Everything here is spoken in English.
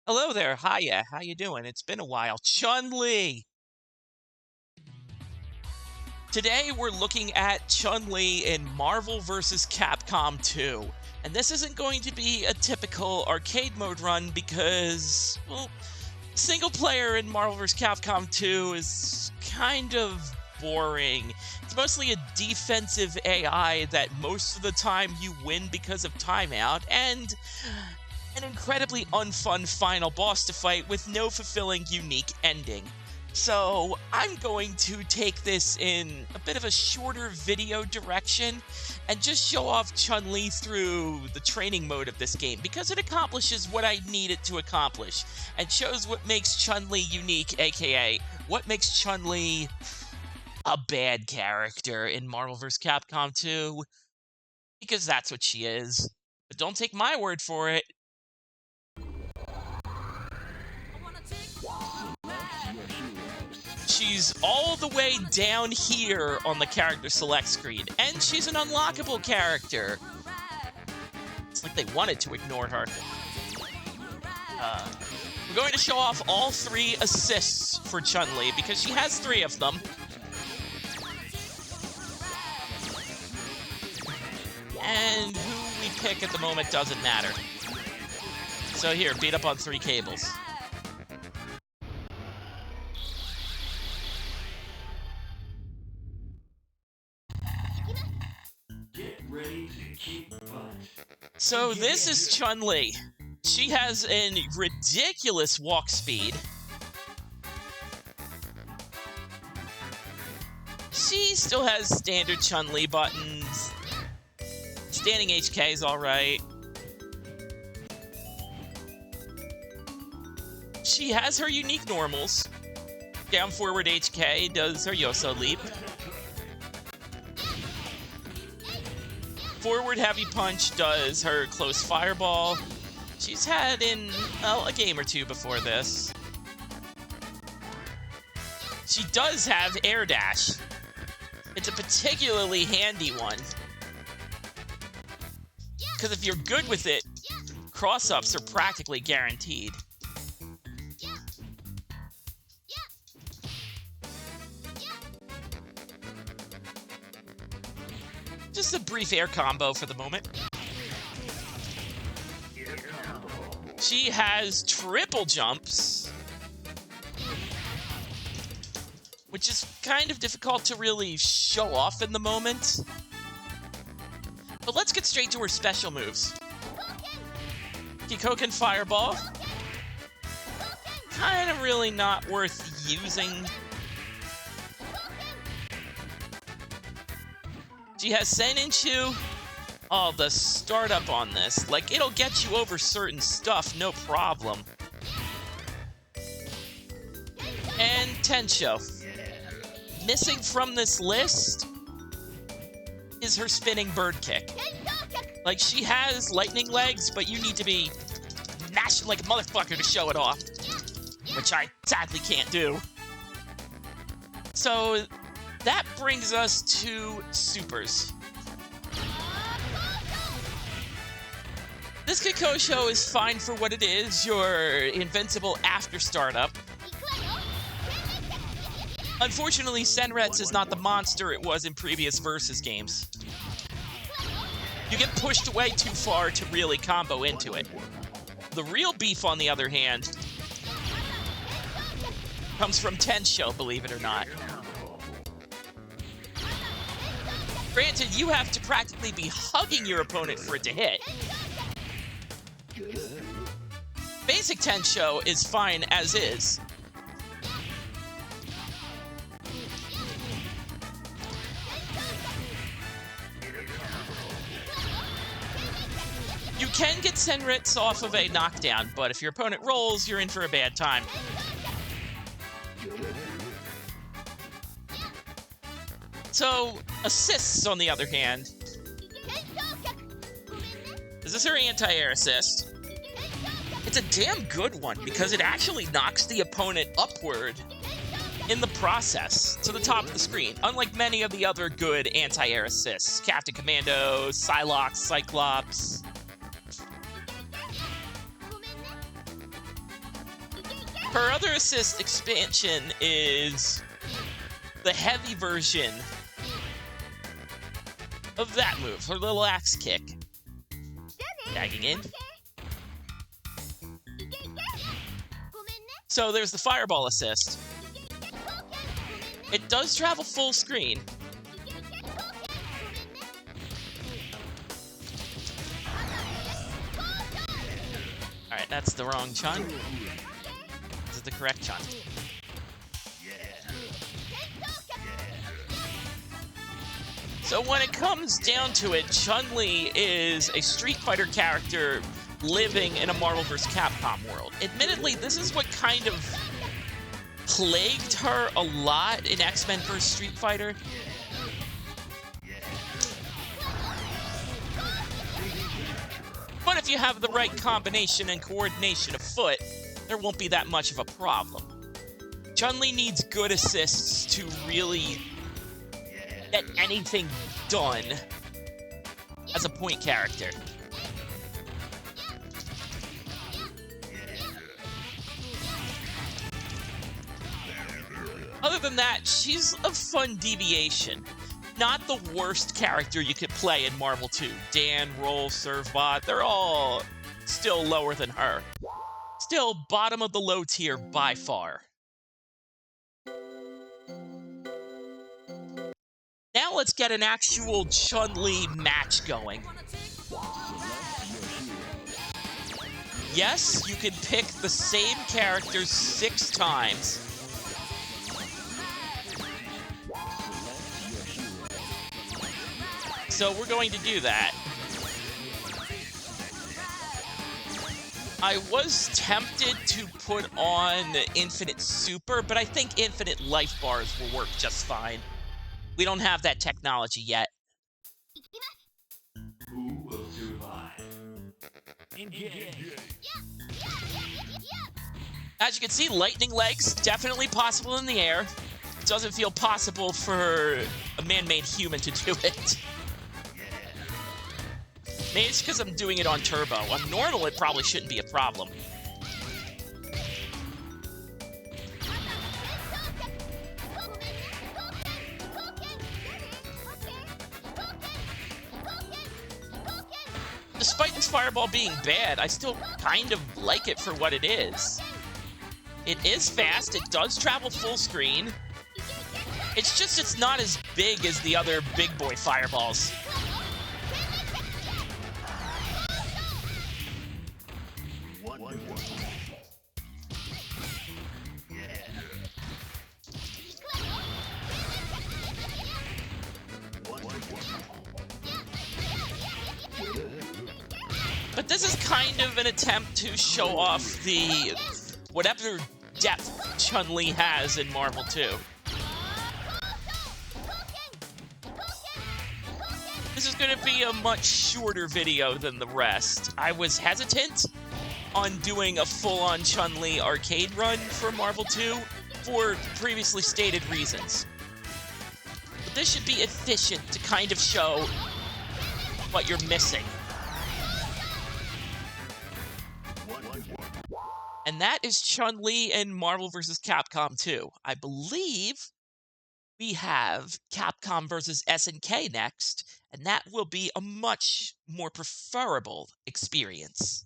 Hello there, hiya, how you doing? It's been a while. Chun-Li! Today we're looking at Chun-Li in Marvel vs. Capcom 2. And this isn't going to be a typical arcade mode run because, well, single player in Marvel vs. Capcom 2 is kind of boring. It's mostly a defensive AI that most of the time you win because of timeout, and an incredibly unfun final boss to fight with no fulfilling, unique ending. So I'm going to take this in a bit of a shorter video direction and just show off Chun-Li through the training mode of this game because it accomplishes what I need it to accomplish and shows what makes Chun-Li unique, aka what makes Chun-Li a bad character in Marvel vs. Capcom 2, because that's what she is. But don't take my word for it. She's all the way down here on the character select screen, and she's an unlockable character. It's like they wanted to ignore her. We're going to show off all 3 assists for Chun-Li, because she has 3 of them. And who we pick at the moment doesn't matter. So here, beat up on 3 cables. So this is Chun-Li. She has a ridiculous walk speed. She still has standard Chun-Li buttons. Standing HK is alright. She has her unique normals. Down forward HK does her Yoso leap. Forward heavy punch does her close fireball. She's had in a game or 2 before this. She does have air dash. It's a particularly handy one, because if you're good with it, cross-ups are practically guaranteed. Just a brief air combo for the moment. She has triple jumps, which is kind of difficult to really show off in the moment. But let's get straight to her special moves. Kikoken Fireball. Kind of really not worth using. She has Seininshu. Oh, the startup on this. Like, it'll get you over certain stuff, no problem. And Tensho. Missing from this list is her spinning bird kick. Like, she has lightning legs, but you need to be mashing like a motherfucker to show it off, which I sadly can't do. So that brings us to supers. This Kikosho is fine for what it is, your invincible after startup. Unfortunately, Senretsu is not the monster it was in previous Versus games. You get pushed away too far to really combo into it. The real beef, on the other hand, comes from Tensho, believe it or not. Granted, you have to practically be hugging your opponent for it to hit. Basic Tensho is fine as is. You can get Senritsu off of a knockdown, but if your opponent rolls, you're in for a bad time. So, assists, on the other hand. Is this her anti-air assist? It's a damn good one, because it actually knocks the opponent upward in the process to the top of the screen, unlike many of the other good anti-air assists. Captain Commando, Psylocke, Cyclops. Her other assist expansion is the heavy version of that move, her little axe kick. Tagging in. So there's the fireball assist. It does travel full screen. Alright, that's the wrong Chun. This is the correct Chun. So when it comes down to it, Chun-Li is a Street Fighter character living in a Marvel vs. Capcom world. Admittedly, this is what kind of plagued her a lot in X-Men vs. Street Fighter. But if you have the right combination and coordination of foot, there won't be that much of a problem. Chun-Li needs good assists to really get anything done as a point character. Other than that, she's a fun deviation. Not the worst character you could play in Marvel 2. Dan, Roll, Servbot, they're all still lower than her. Still bottom of the low tier by far. Now let's get an actual Chun-Li match going. Yes, you can pick the same characters 6 times. So we're going to do that. I was tempted to put on Infinite Super, but I think Infinite Life Bars will work just fine. We don't have that technology yet. Who will survive? Engage. As you can see, lightning legs, definitely possible in the air. It doesn't feel possible for a man-made human to do it. Maybe it's because I'm doing it on turbo. On normal, it probably shouldn't be a problem. Despite this fireball being bad, I still kind of like it for what it is. It is fast, it does travel full screen. It's just it's not as big as the other big boy fireballs. But this is kind of an attempt to show off the whatever depth Chun-Li has in Marvel 2. This is going to be a much shorter video than the rest. I was hesitant on doing a full-on Chun-Li arcade run for Marvel 2 for previously stated reasons. But this should be efficient to kind of show what you're missing. And that is Chun-Li in Marvel vs. Capcom 2. I believe we have Capcom vs. SNK next, and that will be a much more preferable experience.